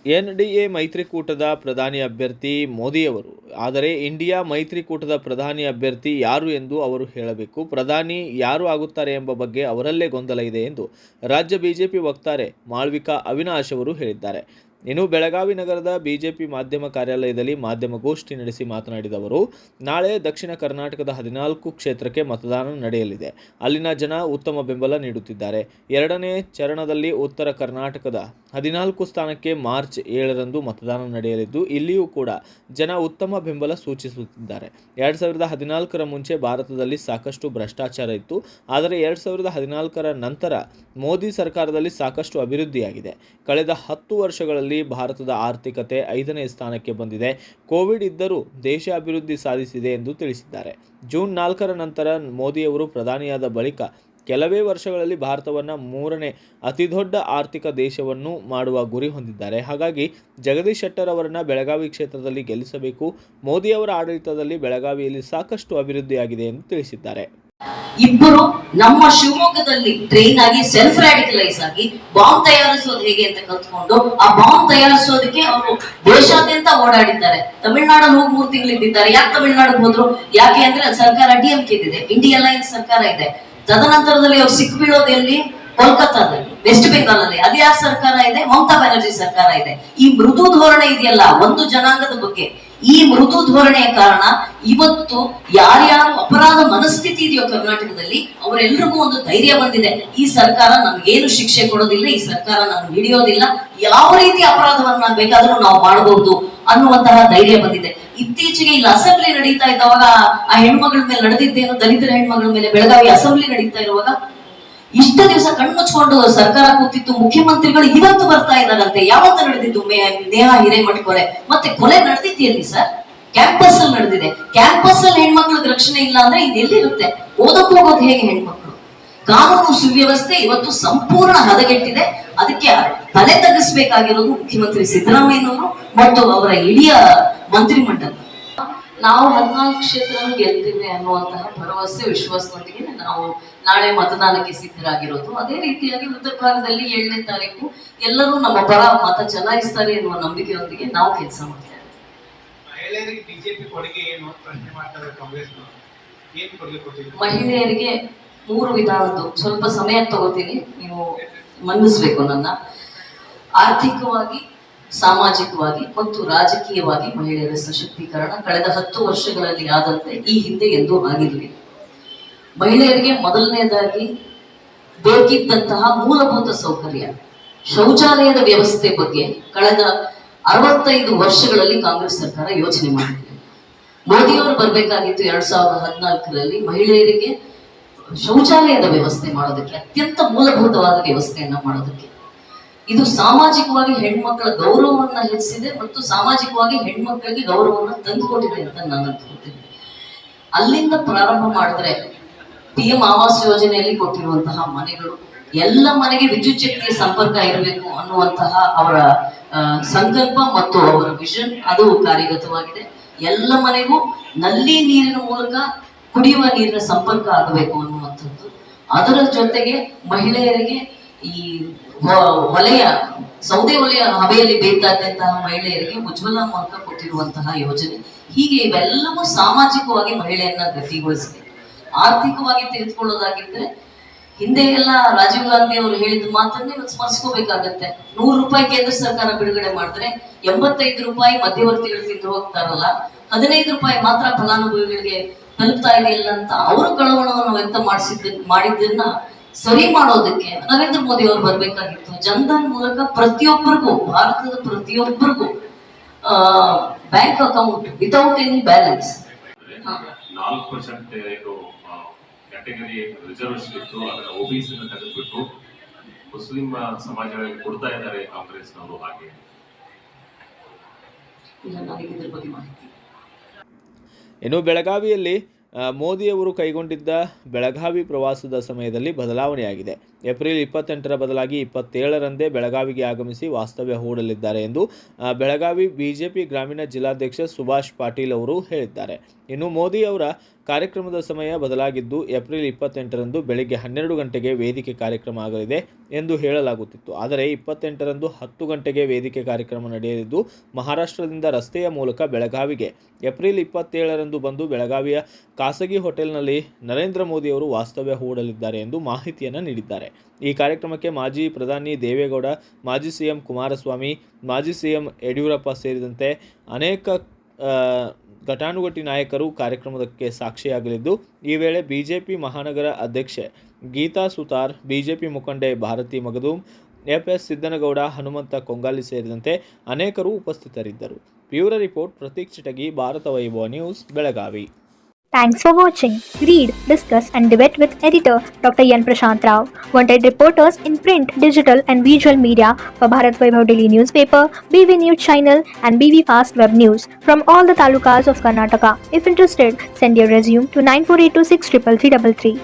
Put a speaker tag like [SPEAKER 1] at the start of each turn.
[SPEAKER 1] NDA ಮೈತ್ರಿಕೂಟದ ಪ್ರಧಾನಿ ಅಭ್ಯರ್ಥಿ ಮೋದಿಯವರು. ಆದರೆ ಇಂಡಿಯಾ ಮೈತ್ರಿಕೂಟದ ಪ್ರಧಾನಿ ಅಭ್ಯರ್ಥಿ ಯಾರು ಎಂದು ಅವರು ಹೇಳಬೇಕು. ಪ್ರಧಾನಿ ಯಾರು ಆಗುತ್ತಾರೆ ಎಂಬ ಬಗ್ಗೆ ಅವರಲ್ಲೇ ಗೊಂದಲ ಇದೆ ಎಂದು ರಾಜ್ಯ ಬಿಜೆಪಿ ವಕ್ತಾರೆ ಮಾಳ್ವಿಕಾ ಅವಿನಾಶ್ ಅವರು ಹೇಳಿದ್ದಾರೆ. ಇನ್ನು ಬೆಳಗಾವಿ ನಗರದ ಬಿಜೆಪಿ ಮಾಧ್ಯಮ ಕಾರ್ಯಾಲಯದಲ್ಲಿ ಮಾಧ್ಯಮಗೋಷ್ಠಿ ನಡೆಸಿ ಮಾತನಾಡಿದ ಅವರು, ನಾಳೆ ದಕ್ಷಿಣ ಕರ್ನಾಟಕದ 14 ಕ್ಷೇತ್ರಕ್ಕೆ ಮತದಾನ ನಡೆಯಲಿದೆ. ಅಲ್ಲಿನ ಜನ ಉತ್ತಮ ಬೆಂಬಲ ನೀಡುತ್ತಿದ್ದಾರೆ. ಎರಡನೇ ಚರಣದಲ್ಲಿ ಉತ್ತರ ಕರ್ನಾಟಕದ 14 ಸ್ಥಾನಕ್ಕೆ ಮಾರ್ಚ್ 7ರಂದು ಮತದಾನ ನಡೆಯಲಿದ್ದು, ಇಲ್ಲಿಯೂ ಕೂಡ ಜನ ಉತ್ತಮ ಬೆಂಬಲ ಸೂಚಿಸುತ್ತಿದ್ದಾರೆ. 2014ರ ಮುಂಚೆ ಭಾರತದಲ್ಲಿ ಸಾಕಷ್ಟು ಭ್ರಷ್ಟಾಚಾರ ಇತ್ತು. ಆದರೆ 2014ರ ನಂತರ ಮೋದಿ ಸರ್ಕಾರದಲ್ಲಿ ಸಾಕಷ್ಟು ಅಭಿವೃದ್ಧಿಯಾಗಿದೆ. ಕಳೆದ 10 ವರ್ಷಗಳಲ್ಲಿ ಭಾರತದ ಆರ್ಥಿಕತೆ 5ನೇ ಸ್ಥಾನಕ್ಕೆ ಬಂದಿದೆ. ಕೋವಿಡ್ ಇದ್ದರೂ ದೇಶ ಅಭಿವೃದ್ಧಿ ಸಾಧಿಸಿದೆ ಎಂದು ತಿಳಿಸಿದ್ದಾರೆ. ಜೂನ್ 4ರ ನಂತರ ಮೋದಿಯವರು ಪ್ರಧಾನಿಯಾದ ಬಳಿಕ ಕೆಲವೇ ವರ್ಷಗಳಲ್ಲಿ ಭಾರತವನ್ನು 3ನೇ ಅತಿದೊಡ್ಡ ಆರ್ಥಿಕ ದೇಶವನ್ನು ಮಾಡುವ ಗುರಿ ಹೊಂದಿದ್ದಾರೆ. ಹಾಗಾಗಿ ಜಗದೀಶ್ ಶೆಟ್ಟರ್ ಅವರನ್ನು ಬೆಳಗಾವಿ ಕ್ಷೇತ್ರದಲ್ಲಿ ಗೆಲ್ಲಿಸಬೇಕು. ಮೋದಿಯವರ ಆಡಳಿತದಲ್ಲಿ ಬೆಳಗಾವಿಯಲ್ಲಿ ಸಾಕಷ್ಟು ಅಭಿವೃದ್ಧಿಯಾಗಿದೆ ಎಂದು ತಿಳಿಸಿದ್ದಾರೆ.
[SPEAKER 2] ಇಬ್ಬರು ನಮ್ಮ ಶಿವಮೊಗ್ಗದಲ್ಲಿ ಟ್ರೈನ್ ಆಗಿ ಸೆಲ್ಫ್ ರಾಡಿಕಲೈಸ್ ಆಗಿ ಬಾಂಬ್ ತಯಾರಿಸೋದು ಹೇಗೆ ಅಂತ ಕಲ್ತ್ಕೊಂಡು ಆ ಬಾಂಬ್ ತಯಾರಿಸೋದಕ್ಕೆ ಅವರು ದೇಶಾದ್ಯಂತ ಓಡಾಡಿದ್ದಾರೆ. ತಮಿಳುನಾಡಲ್ಲಿ ಹೋಗಿ 3 ತಿಂಗಳು ಇದ್ದಿದ್ದಾರೆ. ಯಾಕೆ ತಮಿಳುನಾಡಿಗೆ ಹೋದ್ರು? ಯಾಕೆ ಅಂದ್ರೆ ಸರ್ಕಾರ ಡಿಎಂಕೆ ಇದೆ, ಇಂಡಿಯಾ ಅಲೈನ್ಸ್ ಸರ್ಕಾರ ಇದೆ. ತದನಂತರದಲ್ಲಿ ಅವ್ರು ಸಿಕ್ ಬೀಳೋದು ಎಲ್ಲಿ? ಕೋಲ್ಕತ್ತಾದಲ್ಲಿ, ವೆಸ್ಟ್ ಬೆಂಗಾಲ್ ಅಲ್ಲಿ. ಅದು ಯಾರ ಸರ್ಕಾರ ಇದೆ? ಮಮತಾ ಬ್ಯಾನರ್ಜಿ ಸರ್ಕಾರ ಇದೆ. ಈ ಮೃದು ಧೋರಣೆ ಇದೆಯಲ್ಲ ಒಂದು ಜನಾಂಗದ ಬಗ್ಗೆ, ಈ ಮೃದು ಧೋರಣೆಯ ಕಾರಣ ಇವತ್ತು ಯಾರ್ಯಾರು ಅಪರಾಧ ಮನಸ್ಥಿತಿ ಇದೆಯೋ ಕರ್ನಾಟಕದಲ್ಲಿ ಅವರೆಲ್ಲರಿಗೂ ಒಂದು ಧೈರ್ಯ ಬಂದಿದೆ. ಈ ಸರ್ಕಾರ ನಮ್ಗೇನು ಶಿಕ್ಷೆ ಕೊಡೋದಿಲ್ಲ, ಈ ಸರ್ಕಾರ ನಮ್ಗೆ ಹಿಡಿಯೋದಿಲ್ಲ, ಯಾವ ರೀತಿ ಅಪರಾಧವನ್ನ ಬೇಕಾದ್ರೂ ನಾವು ಮಾಡಬಹುದು ಅನ್ನುವಂತಹ ಧೈರ್ಯ ಬಂದಿದೆ. ಇತ್ತೀಚೆಗೆ ಇಲ್ಲಿ ಅಸೆಂಬ್ಲಿ ನಡೀತಾ ಇದ್ದವಾಗ ಆ ಹೆಣ್ಮಗಳ ಮೇಲೆ ನಡೆದಿದ್ದೇನು, ದಲಿತರ ಹೆಣ್ಮಗಳ ಮೇಲೆ ಬೆಳಗಾವಿ ಅಸೆಂಬ್ಲಿ ನಡೀತಾ ಇರುವಾಗ ಇಷ್ಟ ದಿವಸ ಕಣ್ಮುಚ್ಕೊಂಡು ಸರ್ಕಾರ ಕೂತಿತ್ತು. ಮುಖ್ಯಮಂತ್ರಿಗಳು ಇವತ್ತು ಬರ್ತಾ ಇದ್ದಾರಂತೆ. ಯಾವತ್ತು ನಡೆದಿದ್ದು? ನೇಹಾ ಹಿರೇಮಠ ಕೊಲೆ. ಮತ್ತೆ ಕೊಲೆ ನಡೆದಿದೆಯಲ್ಲಿ ಸರ್? ಕ್ಯಾಂಪಸ್ ಅಲ್ಲಿ ನಡೆದಿದೆ. ಕ್ಯಾಂಪಸ್ ಅಲ್ಲಿ ಹೆಣ್ಮಕ್ಳಿಗೆ ರಕ್ಷಣೆ ಇಲ್ಲ ಅಂದ್ರೆ ಇನ್ನೆಲ್ಲಿರುತ್ತೆ? ಓದಕ್ ಹೋಗೋದು ಹೇಗೆ ಹೆಣ್ಮಕ್ಳು? ಕಾನೂನು ಸುವ್ಯವಸ್ಥೆ ಇವತ್ತು ಸಂಪೂರ್ಣ ಹದಗೆಟ್ಟಿದೆ. ಅದಕ್ಕೆ ತಲೆ ತಗ್ಗಿಸ್ಬೇಕಾಗಿರೋದು ಮುಖ್ಯಮಂತ್ರಿ ಸಿದ್ದರಾಮಯ್ಯನವರು ಮತ್ತು ಅವರ ಇಡೀ ಮಂತ್ರಿಮಂಡಲ. ನಾವು 14 ಕ್ಷೇತ್ರ ಗೆಲ್ತೀವಿ ಅನ್ನುವಂತಹ ಭರವಸೆ ವಿಶ್ವಾಸದೊಂದಿಗೆ ನಾವು ನಾಳೆ ಮತದಾನಕ್ಕೆ ಸಿದ್ಧರಾಗಿರೋದು. ಅದೇ ರೀತಿಯಾಗಿ ಉತ್ತರ ಭಾಗದಲ್ಲಿ 7ನೇ ತಾರೀಕು ಎಲ್ಲರೂ ನಮ್ಮ ಪರ ಮತ ಚಲಾಯಿಸ್ತಾರೆ ಎನ್ನುವ ನಂಬಿಕೆಯೊಂದಿಗೆ ನಾವು ಕೆಲಸ ಮಾಡ್ತೇವೆ. ಮಹಿಳೆಯರಿಗೆ 3 ವಿಧಾನದ್ದು ಸ್ವಲ್ಪ ಸಮಯ ತಗೋತೀನಿ, ನೀವು ಮನ್ನಿಸ್ಬೇಕು ನನ್ನ. ಆರ್ಥಿಕವಾಗಿ, ಸಾಮಾಜಿಕವಾಗಿ ಮತ್ತು ರಾಜಕೀಯವಾಗಿ ಮಹಿಳೆಯರ ಸಶಕ್ತೀಕರಣ ಕಳೆದ 10 ವರ್ಷಗಳಲ್ಲಿ ಆದಂತೆ ಈ ಹಿಂದೆ ಎಂದೂ ಆಗಿರಲಿಲ್ಲ. ಮಹಿಳೆಯರಿಗೆ ಮೊದಲನೇದಾಗಿ ಬೇಕಿದ್ದಂತಹ ಮೂಲಭೂತ ಸೌಕರ್ಯ, ಶೌಚಾಲಯದ ವ್ಯವಸ್ಥೆ ಬಗ್ಗೆ ಕಳೆದ 65 ವರ್ಷಗಳಲ್ಲಿ ಕಾಂಗ್ರೆಸ್ ಸರ್ಕಾರ ಯೋಚನೆ ಮಾಡಿದೆ. ಮೋದಿಯವರು ಬರಬೇಕಾಗಿತ್ತು 2014ರಲ್ಲಿ ಮಹಿಳೆಯರಿಗೆ ಶೌಚಾಲಯದ ವ್ಯವಸ್ಥೆ ಮಾಡೋದಕ್ಕೆ, ಅತ್ಯಂತ ಮೂಲಭೂತವಾದ ವ್ಯವಸ್ಥೆಯನ್ನ ಮಾಡೋದಕ್ಕೆ. ಇದು ಸಾಮಾಜಿಕವಾಗಿ ಹೆಣ್ಮಕ್ಳ ಗೌರವವನ್ನ ಹೆಚ್ಚಿಸಿದೆ ಮತ್ತು ಸಾಮಾಜಿಕವಾಗಿ ಹೆಣ್ಮಕ್ಳಿಗೆ ಗೌರವವನ್ನು ತಂದುಕೊಟ್ಟಿದೆ ಅಂತ ನಾನು ಅನ್ಕೊಳ್ತೀನಿ. ಅಲ್ಲಿಂದ ಪ್ರಾರಂಭ ಮಾಡಿದ್ರೆ PM ಆವಾಸ್ ಯೋಜನೆಯಲ್ಲಿ ಕೊಟ್ಟಿರುವಂತಹ ಮನೆಗಳು, ಎಲ್ಲ ಮನೆಗೆ ವಿದ್ಯುತ್ ಶಕ್ತಿಯ ಸಂಪರ್ಕ ಇರಬೇಕು ಅನ್ನುವಂತಹ ಅವರ ಸಂಕಲ್ಪ ಮತ್ತು ಅವರ ವಿಷನ್ ಅದು ಕಾರ್ಯಗತವಾಗಿದೆ. ಎಲ್ಲ ಮನೆಗೂ ನಲ್ಲಿ ನೀರಿನ ಮೂಲಕ ಕುಡಿಯುವ ನೀರಿನ ಸಂಪರ್ಕ ಆಗಬೇಕು ಅನ್ನುವಂಥದ್ದು. ಅದರ ಜೊತೆಗೆ ಮಹಿಳೆಯರಿಗೆ ಈ ಸೌದೆ ಒಲೆಯ ಹಬೆಯಲ್ಲಿ ಬೇಕಾದಂತಹ ಮಹಿಳೆಯರಿಗೆ ಉಜ್ವಲ ಮೂಲಕ ಕೊಟ್ಟಿರುವಂತಹ ಯೋಜನೆ. ಹೀಗೆ ಇವೆಲ್ಲವೂ ಸಾಮಾಜಿಕವಾಗಿ ಮಹಿಳೆಯನ್ನ ಗಟ್ಟಿಗೊಳಿಸಿದೆ. ಆರ್ಥಿಕವಾಗಿ ತೆಗೆದುಕೊಳ್ಳೋದಾಗಿದ್ರೆ ಹಿಂದೆ ಎಲ್ಲ ರಾಜೀವ್ ಗಾಂಧಿ ಅವರು ಹೇಳಿದ ಮಾತನ್ನೇ ಸ್ಮರಿಸ್ಕೋಬೇಕಾಗತ್ತೆ. 100 ರೂಪಾಯಿ ಕೇಂದ್ರ ಸರ್ಕಾರ ಬಿಡುಗಡೆ ಮಾಡಿದ್ರೆ 85 ರೂಪಾಯಿ ಮಧ್ಯವರ್ತಿಗಳು ತಿಂದು ಹೋಗ್ತಾರಲ್ಲ, 15 ರೂಪಾಯಿ ಮಾತ್ರ ಫಲಾನುಭವಿಗಳಿಗೆ ತಲುಪ್ತಾ ಇದೆಯಲ್ಲ ಅಂತ ಅವರು ಕಳವಳವನ್ನು ವ್ಯಕ್ತ ಮಾಡಿದ್ದನ್ನ ಸರಿ ಮಾಡೋದಕ್ಕೆ ನರೇಂದ್ರ ಮೋದಿ ಅವರು ಬರ್ಬೇಕಾಗಿತ್ತು. ಜನ್ಧನ್ ಮೂಲಕ ಪ್ರತಿಯೊಬ್ಬರಿಗೂ, ಭಾರತದ ಪ್ರತಿಯೊಬ್ಬರಿಗೂ bank account without any balance.
[SPEAKER 3] 4% category reservation ಇತ್ತು, ಅದರ OBC ತೆಗೆದುಬಿಟ್ಟು ಮುಸ್ಲಿಂ ಸಮಾಜಗಳಿಗೆ ಕೊಡ್ತಾ ಇದ್ದಾರೆ ಕಾಂಗ್ರೆಸ್ನವರು. ಹಾಗೆ
[SPEAKER 1] ಇನ್ನು ಬೆಳಗಾವಿಯಲ್ಲಿ ಮೋದಿಯವರು ಕೈಗೊಂಡಿದ್ದ ಬೆಳಗಾವಿ ಪ್ರವಾಸದ ಸಮಯದಲ್ಲಿ ಬದಲಾವಣೆಯಾಗಿದೆ. ಏಪ್ರಿಲ್ 28ರ ಬದಲಾಗಿ 27ರಂದೇ ಬೆಳಗಾವಿಗೆ ಆಗಮಿಸಿ ವಾಸ್ತವ್ಯ ಹೂಡಲಿದ್ದಾರೆ ಎಂದು ಬೆಳಗಾವಿ ಬಿಜೆಪಿ ಗ್ರಾಮೀಣ ಜಿಲ್ಲಾಧ್ಯಕ್ಷ ಸುಭಾಷ್ ಪಾಟೀಲ್ ಅವರು ಹೇಳಿದ್ದಾರೆ. ಇನ್ನು ಮೋದಿ ಅವರ ಕಾರ್ಯಕ್ರಮದ ಸಮಯ ಬದಲಾಗಿದ್ದು ಏಪ್ರಿಲ್ 28ರಂದು ಬೆಳಗ್ಗೆ 12 ಗಂಟೆಗೆ ವೇದಿಕೆ ಕಾರ್ಯಕ್ರಮ ಆಗಲಿದೆ ಎಂದು ಹೇಳಲಾಗುತ್ತಿತ್ತು. ಆದರೆ 28ರಂದು 10 ಗಂಟೆಗೆ ವೇದಿಕೆ ಕಾರ್ಯಕ್ರಮ ನಡೆಯಲಿದ್ದು ಮಹಾರಾಷ್ಟ್ರದಿಂದ ರಸ್ತೆಯ ಮೂಲಕ ಬೆಳಗಾವಿಗೆ ಏಪ್ರಿಲ್ 27ರಂದು ಬಂದು ಬೆಳಗಾವಿಯ ಖಾಸಗಿ ಹೋಟೆಲ್ನಲ್ಲಿ ನರೇಂದ್ರ ಮೋದಿ ಅವರು ವಾಸ್ತವ್ಯ ಹೂಡಲಿದ್ದಾರೆ ಎಂದು ಮಾಹಿತಿಯನ್ನು ನೀಡಿದ್ದಾರೆ. ಈ ಕಾರ್ಯಕ್ರಮಕ್ಕೆ ಮಾಜಿ ಪ್ರಧಾನಿ ದೇವೇಗೌಡ, ಮಾಜಿ ಸಿಎಂ ಕುಮಾರಸ್ವಾಮಿ, ಮಾಜಿ ಸಿಎಂ ಯಡಿಯೂರಪ್ಪ ಸೇರಿದಂತೆ ಅನೇಕ ಘಟಾನುಘಟಿ ನಾಯಕರು ಕಾರ್ಯಕ್ರಮಕ್ಕೆ ಸಾಕ್ಷಿಯಾಗಲಿದ್ದು, ಈ ವೇಳೆ ಬಿಜೆಪಿ ಮಹಾನಗರ ಅಧ್ಯಕ್ಷೆ ಗೀತಾ ಸುತಾರ್, ಬಿಜೆಪಿ ಮುಖಂಡೆ ಭಾರತಿ ಮಗದೂಮ್, ಎಫ್ಎಸ್ ಸಿದ್ದನಗೌಡ, ಹನುಮಂತ ಕೊಂಗಾಲಿ ಸೇರಿದಂತೆ ಅನೇಕರು ಉಪಸ್ಥಿತರಿದ್ದರು. ಬ್ಯೂರೋ ರಿಪೋರ್ಟ್ ಪ್ರತೀಕ್ ಚಿಟಗಿ, ಭಾರತ ವೈಭವ news, Belagavi.
[SPEAKER 4] Thanks for watching. Read, discuss and debate with editor Dr. Yan Prashant Rao. Wanted reporters in print, digital and visual media for Bharat Vaibhav Daily Newspaper, BV News Channel and BV Fast Web News from all the talukas of Karnataka. If interested, send your resume to 9482633333.